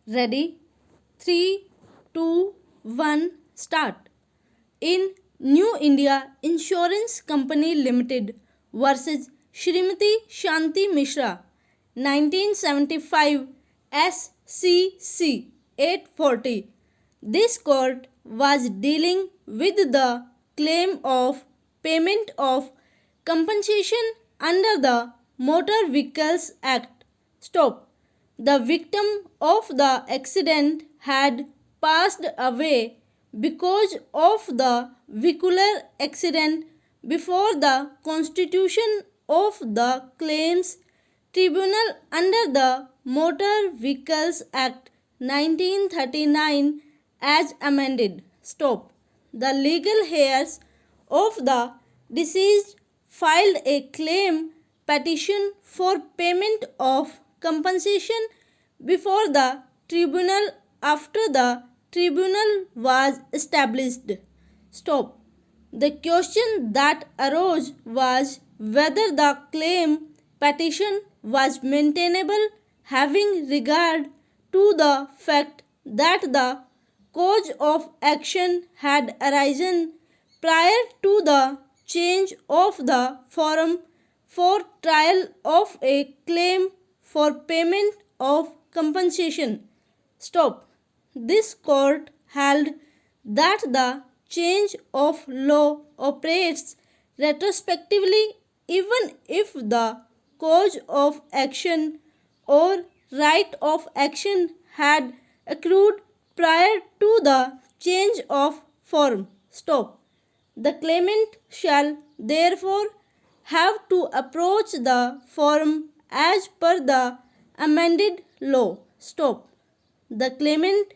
Ready? 3, 2, 1, start. In New India Insurance Company Limited versus Shrimati Shanti Mishra, 1975 SCC 840. This court was dealing with the claim of payment of compensation under the Motor Vehicles Act. Stop. The victim of the accident had passed away because of the vehicular accident before the constitution of the claims tribunal under the Motor Vehicles Act 1939 as amended. Stop. The legal heirs of the deceased filed a claim petition for payment of compensation before the tribunal after the tribunal was established. Stop. The question that arose was whether the claim petition was maintainable having regard to the fact that the cause of action had arisen prior to the change of the forum for trial of a claim for payment of compensation. Stop. This court held that the change of law operates retrospectively even if the cause of action or right of action had accrued prior to the change of form. Stop. The claimant shall therefore have to approach the forum as per the amended law. Stop. The claimant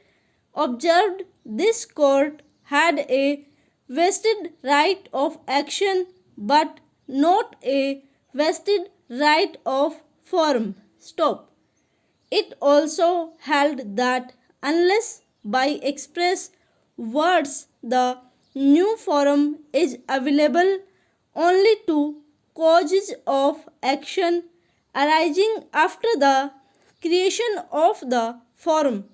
observed this court had a vested right of action but not a vested right of forum. Stop. It also held that unless by express words the new forum is available only to causes of action arising after the creation of the forum,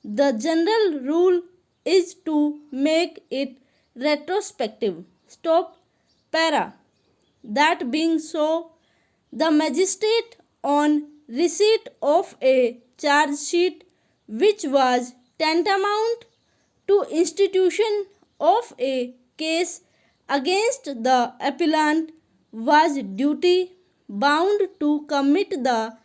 the general rule is to make it retrospective. Stop. Para. That being so, the magistrate on receipt of a charge sheet which was tantamount to institution of a case against the appellant was duty bound to commit the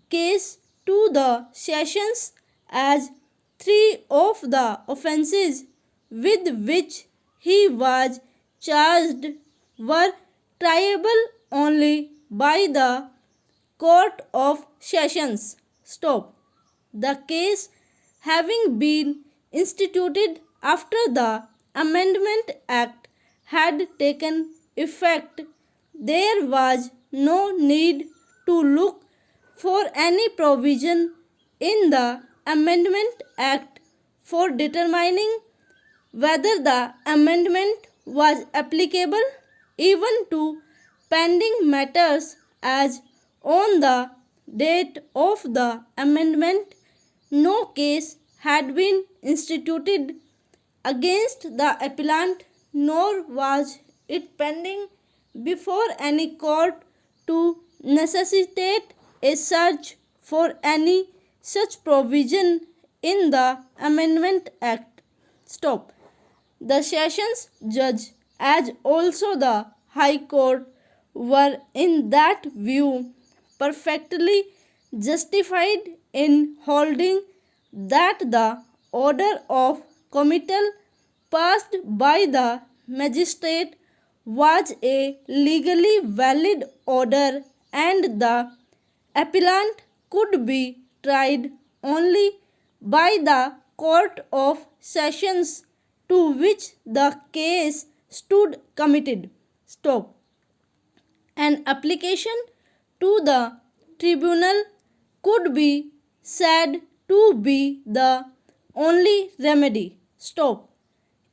case to the sessions as three of the offences with which he was charged were triable only by the Court of Sessions. Stop. The case having been instituted after the Amendment Act had taken effect, there was no need to look for any provision in the Amendment Act for determining whether the amendment was applicable even to pending matters as on the date of the amendment no case had been instituted against the appellant nor was it pending before any court to necessitate a search for any such provision in the Amendment Act. Stop. The Sessions Judge, as also the High Court, were in that view perfectly justified in holding that the order of committal passed by the magistrate was a legally valid order and the appellant could be tried only by the Court of Sessions to which the case stood committed. Stop. An application to the tribunal could be said to be the only remedy. Stop.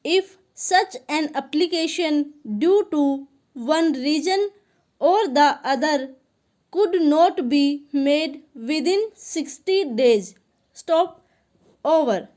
If such an application due to one reason or the other could not be made within 60 days. Stop. over.